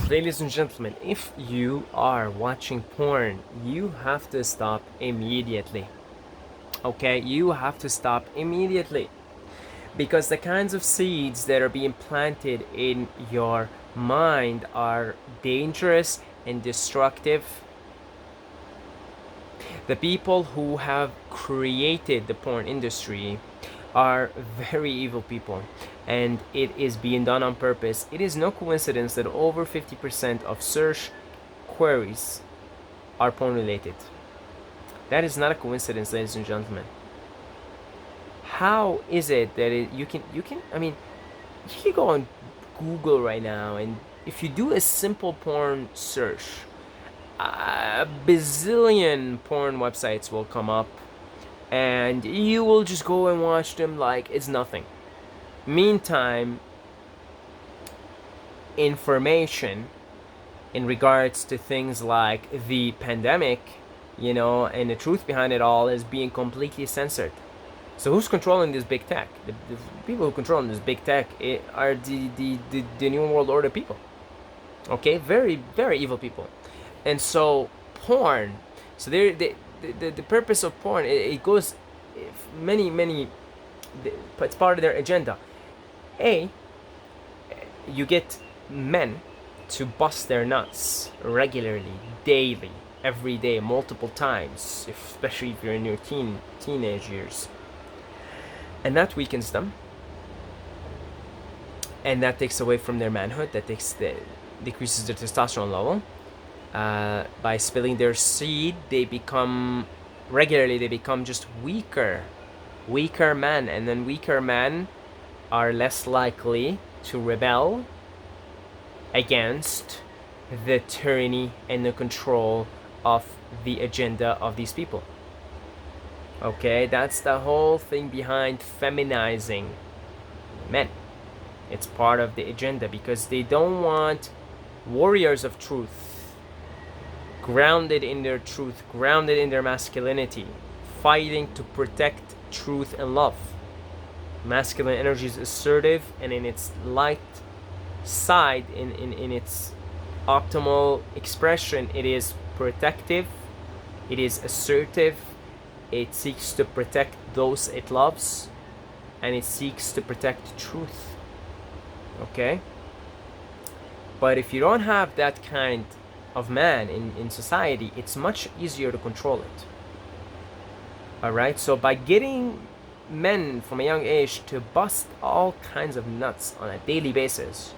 Ladies and gentlemen, if you are watching porn, you have to stop immediately. Okay, you have to stop immediately. Because the kinds of seeds that are being planted in your mind are dangerous and destructive. The people who have created the porn industry are very evil people, and it is being done on purpose. It is no coincidence that over 50% of search queries are porn related. That is not a coincidence, ladies and gentlemen. How is it that you can I mean, you can go on Google right now, and if you do a simple porn search, a bazillion porn websites will come up, and you will just go and watch them like it's nothing. Meantime, information in regards to things like the pandemic, and the truth behind it all is being completely censored. So who's controlling this big tech? The people who control this big tech are the New World Order people. Okay, very, very evil people. And so porn, so the purpose of porn, it goes many, it's part of their agenda. You get men to bust their nuts regularly, daily, every day, multiple times, especially if you're in your teenage years. And that weakens them. And that takes away from their manhood. That decreases their testosterone level. By spilling their seed, they become just weaker men, and then weaker men are less likely to rebel against the tyranny and the control of the agenda of these people. Okay, that's the whole thing behind feminizing men. It's part of the agenda because they don't want warriors of truth, grounded in their truth, grounded in their masculinity, fighting to protect truth and love. Masculine energy is assertive, and in its light side, in its optimal expression, it is protective, it is assertive, it seeks to protect those it loves, and it seeks to protect truth. Okay? But if you don't have that kind of man in society, it's much easier to control it. Alright? So by getting men from a young age to bust all kinds of nuts on a daily basis,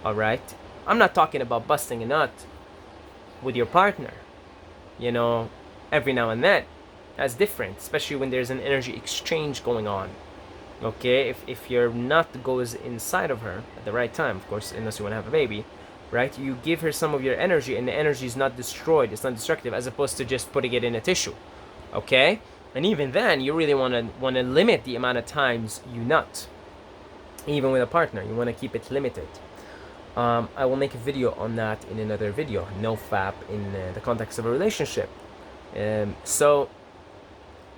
alright? I'm not talking about busting a nut with your partner, every now and then. That's different, especially when there's an energy exchange going on. Okay, if your nut goes inside of her at the right time, of course, unless you want to have a baby, right? You give her some of your energy, and the energy is not destroyed, it's not destructive, as opposed to just putting it in a tissue. Okay, and even then, you really want to limit the amount of times you nut. Even with a partner, you want to keep it limited. I will make a video on that in another video. Nofap in the context of a relationship.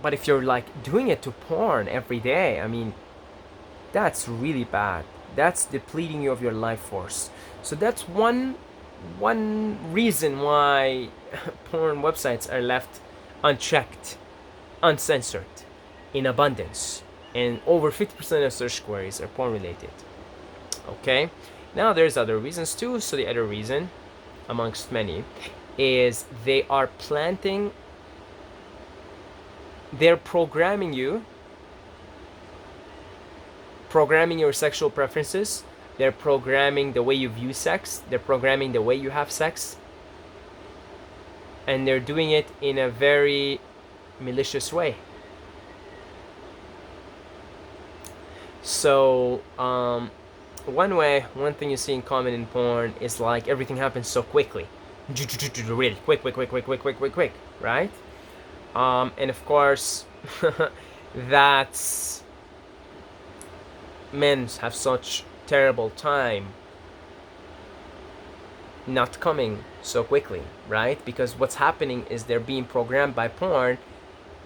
But if you're like doing it to porn every day, I mean, that's really bad. That's depleting you of your life force. So that's one reason why porn websites are left unchecked, uncensored, in abundance, and over 50% of search queries are porn related. Okay, now there's other reasons too. So the other reason, amongst many, is they're programming your sexual preferences. They're programming the way you view sex. They're programming the way you have sex. And they're doing it in a very malicious way. So, one thing you see in common in porn is like everything happens so quickly. Really quick, right? And of course, that's men have such terrible time not coming so quickly, right? Because what's happening is they're being programmed by porn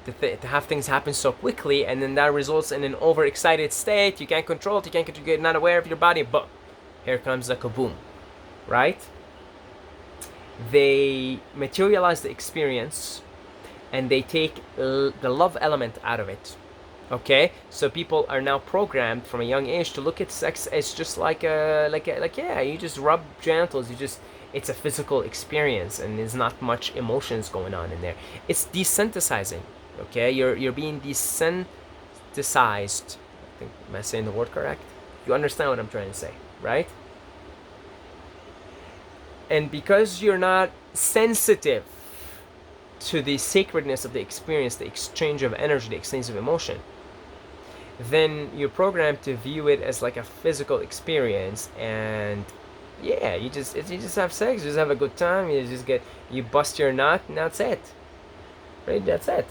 to have things happen so quickly, and then that results in an overexcited state. You can't control it, you're not aware of your body, but here comes the kaboom. right? They materialize the experience and they take the love element out of it. Okay, so people are now programmed from a young age to look at sex as just like yeah, you just rub genitals, it's a physical experience and there's not much emotions going on in there. It's desensitizing. Okay, you're being desensitized. I think, am I saying the word correct? You understand what I'm trying to say, right? And because you're not sensitive to the sacredness of the experience, the exchange of energy, the exchange of emotion, then you're programmed to view it as like a physical experience. And yeah, you just have sex, you just have a good time, you bust your nut, and that's it, right? That's it.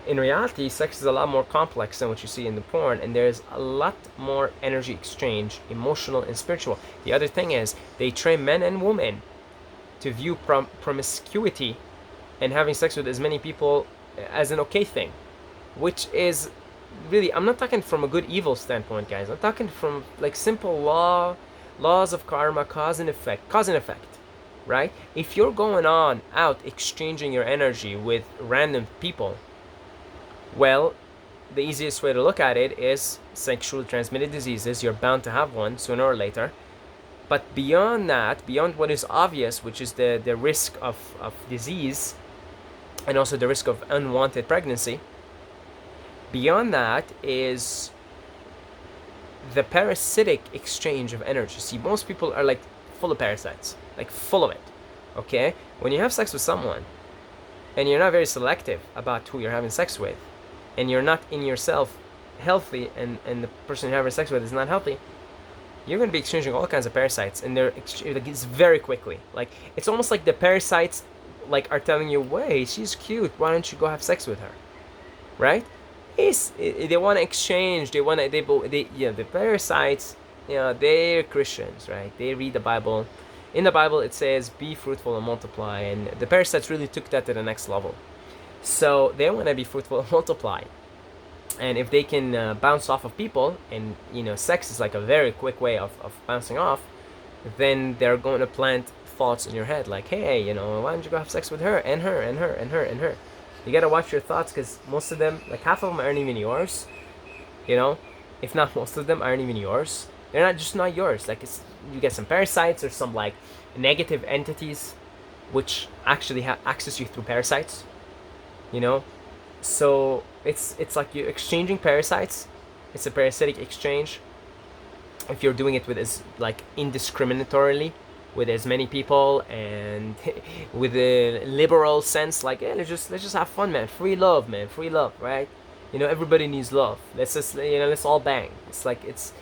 In reality, sex is a lot more complex than what you see in the porn, and there's a lot more energy exchange, emotional and spiritual. The other thing is, they train men and women to view promiscuity and having sex with as many people as an okay thing, which is really, I'm not talking from a good evil standpoint, guys. I'm talking from like simple laws of karma, cause and effect, right? If you're going on out exchanging your energy with random people, well, the easiest way to look at it is sexually transmitted diseases. You're bound to have one sooner or later. But beyond that, beyond what is obvious, which is the risk of disease and also the risk of unwanted pregnancy, beyond that is the parasitic exchange of energy. See, most people are like full of parasites, like full of it. Okay? When you have sex with someone and you're not very selective about who you're having sex with, and you're not in yourself healthy, and the person you're having sex with is not healthy, you're going to be exchanging all kinds of parasites, and it's very quickly. Like, it's almost like the parasites like are telling you, "Wait, she's cute. Why don't you go have sex with her?" Right? They want to exchange. The parasites, they're Christians, right? They read the Bible. In the Bible, it says, "Be fruitful and multiply," and the parasites really took that to the next level. So they want to be fruitful and multiply. And if they can bounce off of people, and sex is like a very quick way of bouncing off, then they're going to plant thoughts in your head like, hey, why don't you go have sex with her and her and her and her and her. You gotta watch your thoughts, because most of them, like half of them, aren't even yours. If not most of them, aren't even yours. They're not yours. Like, you get some parasites or some like negative entities which actually have access you through parasites. So it's like you're exchanging parasites. It's a parasitic exchange. If you're doing it with as like indiscriminatorily with as many people, and with a liberal sense, like, yeah, let's just have fun, man. Free love, right? Everybody needs love. Let's all bang. It's like it's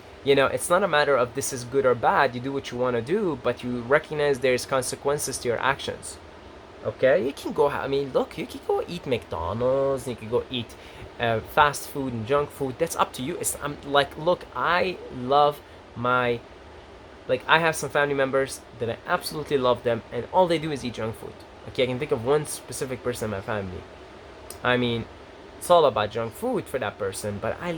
not a matter of this is good or bad. You do what you want to do, but you recognize there's consequences to your actions. Okay, you can go. Look, you can go eat McDonald's. You can go eat fast food and junk food. That's up to you. Look, I love my. I have some family members that I absolutely love them, and all they do is eat junk food. Okay, I can think of one specific person in my family. It's all about junk food for that person, but I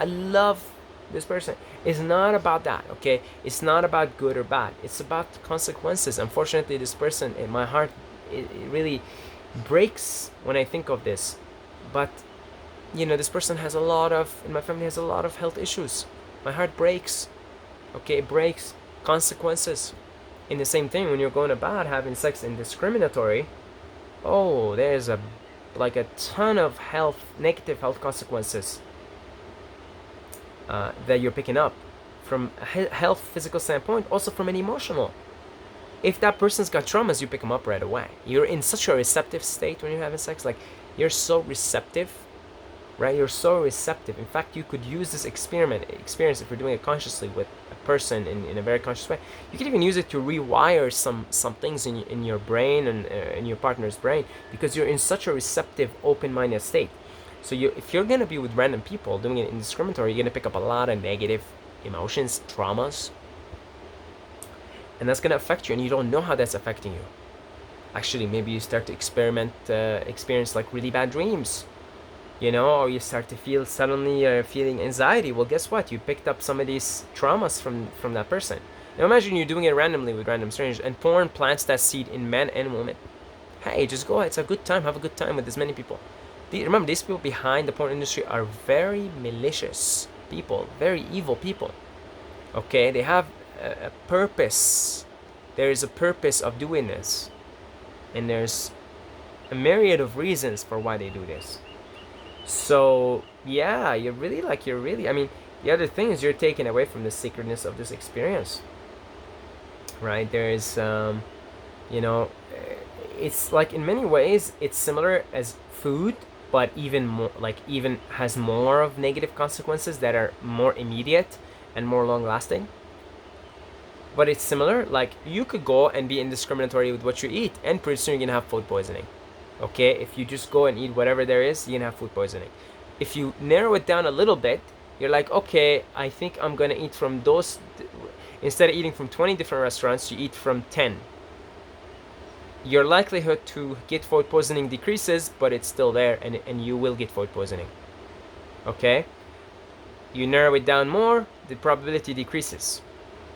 love this person. It's not about that, okay? It's not about good or bad. It's about consequences. Unfortunately, this person, in my heart, it really breaks when I think of this. But, this person in my family has a lot of health issues. My heart breaks. Okay, it breaks. Consequences. In the same thing, when you're going about having sex indiscriminatory, there's a ton of negative health consequences that you're picking up from a health physical standpoint, also from an emotional. If that person's got traumas, you pick them up right away. You're in such a receptive state when you're having sex. Like, you're so receptive, right? You're so receptive. In fact, you could use this experience if you're doing it consciously with a person in a very conscious way. You can even use it to rewire some things in your brain and in your partner's brain, because you're in such a receptive, open-minded state. So if you're going to be with random people doing it indiscriminatory, you're going to pick up a lot of negative emotions, traumas. And that's going to affect you, and you don't know how that's affecting you. Actually, maybe you start to experience like really bad dreams. or you start to feel suddenly feeling anxiety. Well, guess what? You picked up some of these traumas from that person. Now imagine you're doing it randomly with random strangers, and porn plants that seed in men and women. Hey, just go. It's a good time. Have a good time with as many people. Remember, these people behind the porn industry are very malicious people, very evil people. Okay, they have a purpose. There is a purpose of doing this, and there's a myriad of reasons for why they do this. So yeah, you're really. I mean, the other thing is you're taken away from the sacredness of this experience, right? There is, it's like in many ways it's similar as food, but even more even has more of negative consequences that are more immediate and more long lasting. But it's similar. Like, you could go and be indiscriminatory with what you eat, and pretty soon you're gonna have food poisoning. Okay, if you just go and eat whatever there is, you're gonna have food poisoning. If you narrow it down a little bit, you're like, okay, I think I'm gonna eat from those. Instead of eating from 20 different restaurants, you eat from 10. Your likelihood to get food poisoning decreases, but it's still there, and you will get food poisoning. Okay, you narrow it down more, the probability decreases.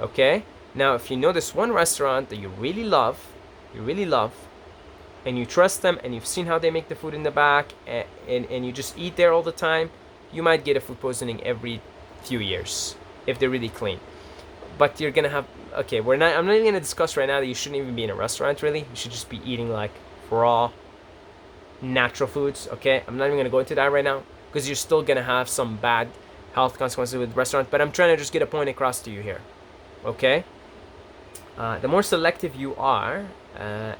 Okay, now if you know this one restaurant that you really love, and you trust them, and you've seen how they make the food in the back, and you just eat there all the time, you might get a food poisoning every few years if they're really clean. But you're gonna have, okay, I'm not even gonna discuss right now that you shouldn't even be in a restaurant. Really, you should just be eating like raw, natural foods. Okay, I'm not even gonna go into that right now, because you're still gonna have some bad health consequences with restaurants. But I'm trying to just get a point across to you here. Okay, the more selective you are, the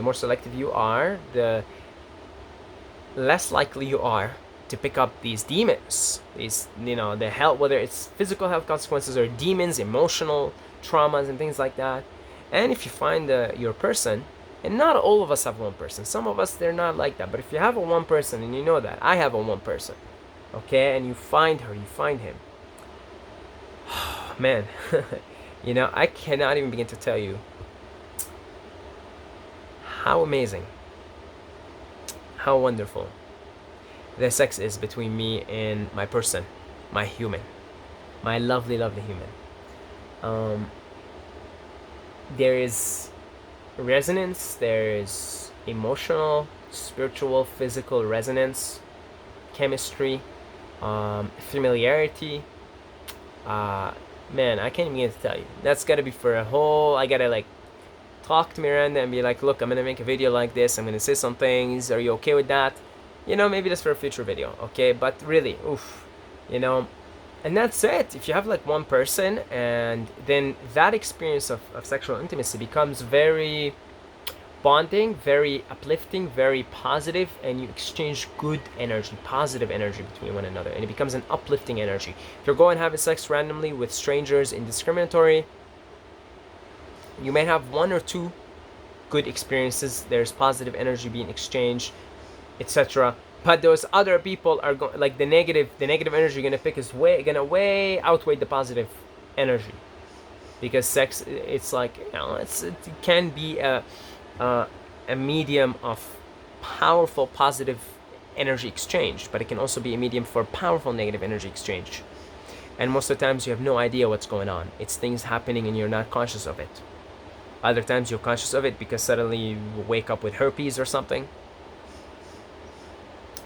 more selective you are, the less likely you are to pick up these demons, these, the health, whether it's physical health consequences or demons, emotional traumas and things like that. And if you find your person, and not all of us have one person, some of us, they're not like that, but if you have a one person, and you know that I have a one person, okay, and you find her, you find him, man, I cannot even begin to tell you how amazing, how wonderful the sex is between me and my person, my human, my lovely, lovely human. There is resonance, there is emotional, spiritual, physical resonance, chemistry, familiarity. Man, I can't even begin to tell you. That's gotta be for a whole. I gotta talk to Miranda and be like, look, I'm gonna make a video like this. I'm gonna say some things. Are you okay with that? Maybe that's for a future video, okay? But really, oof, and that's it. If you have one person, and then that experience of sexual intimacy becomes very bonding, very uplifting, very positive, and you exchange good energy, positive energy between one another, and it becomes an uplifting energy. If you're going having sex randomly with strangers, indiscriminatory, you may have one or two good experiences. There's positive energy being exchanged, etc. But those other people are going, the negative energy you're gonna pick is way outweigh the positive energy, because sex, it's it can be a medium of powerful positive energy exchange, but it can also be a medium for powerful negative energy exchange. And most of the times you have no idea what's going on. It's things happening and you're not conscious of it. Other times you're conscious of it because suddenly you wake up with herpes or something.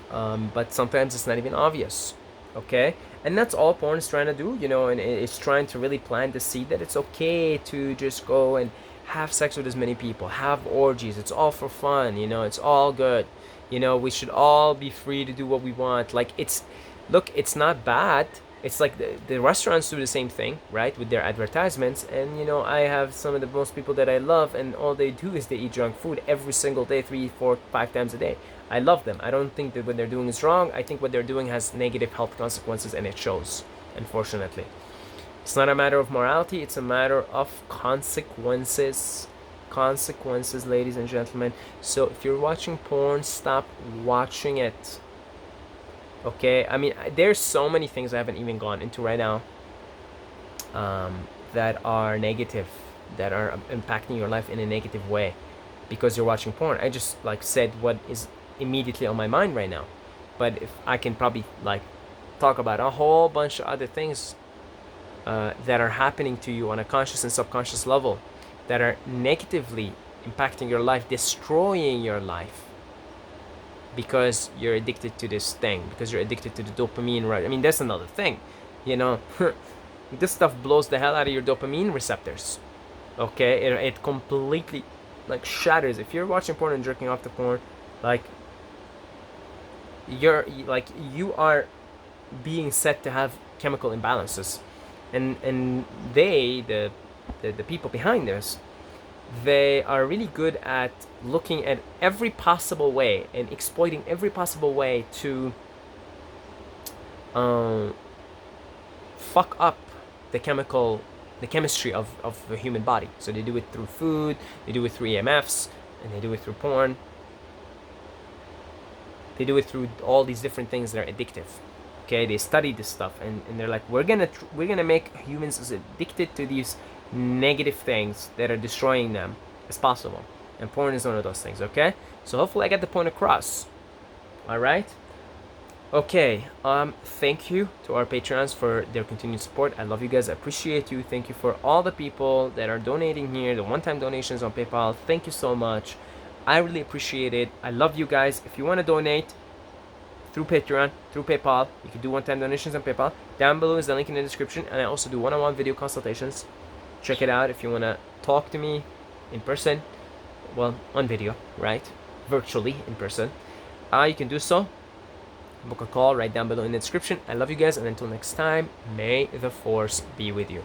But sometimes it's not even obvious, okay? And that's all porn is trying to do, and it's trying to really plant the seed that it's okay to just go and have sex with as many people, have orgies. It's all for fun, it's all good. We should all be free to do what we want. It's not bad. It's like the restaurants do the same thing, right, with their advertisements. And I have some of the most people that I love, and all they do is they eat junk food every single day, 3, 4, 5 times a day. I love them. I don't think that what they're doing is wrong. I think what they're doing has negative health consequences, and it shows, unfortunately. It's not a matter of morality, it's a matter of consequences. Consequences, ladies and gentlemen. So if you're watching porn, stop watching it. Okay? I mean, there's so many things I haven't even gone into right now that are negative, that are impacting your life in a negative way because you're watching porn. I just said what is immediately on my mind right now. But if I can probably like talk about a whole bunch of other things that are happening to you on a conscious and subconscious level that are negatively impacting your life, destroying your life, because you're addicted to this thing, because you're addicted to the dopamine, right? I mean, that's another thing, you know. This stuff blows the hell out of your dopamine receptors. Okay, it completely like shatters. If you're watching porn and jerking off to porn, like you are being set to have chemical imbalances, and the people behind this, they are really good at looking at every possible way and exploiting every possible way to fuck up the chemistry of the human body. So they do it through food, they do it through EMFs, and they do it through porn. They do it through all these different things that are addictive. Okay, they study this stuff, and they're like, we're gonna make humans as addicted to these negative things that are destroying them as possible, and porn is one of those things. Okay, so hopefully I get the point across. All right. Okay, thank you to our patrons for their continued support. I love you guys. I appreciate you. Thank you for all the people that are donating here, the one-time donations on PayPal. Thank you so much. I really appreciate it. I love you guys. If you want to donate through Patreon, through PayPal, you can do one-time donations on PayPal. Down below is the link in the description, and I also do one-on-one video consultations. Check it out if you want to talk to me in person. Well, on video, right? Virtually in person. You can do so. Book a call right down below in the description. I love you guys, and until next time, may the force be with you.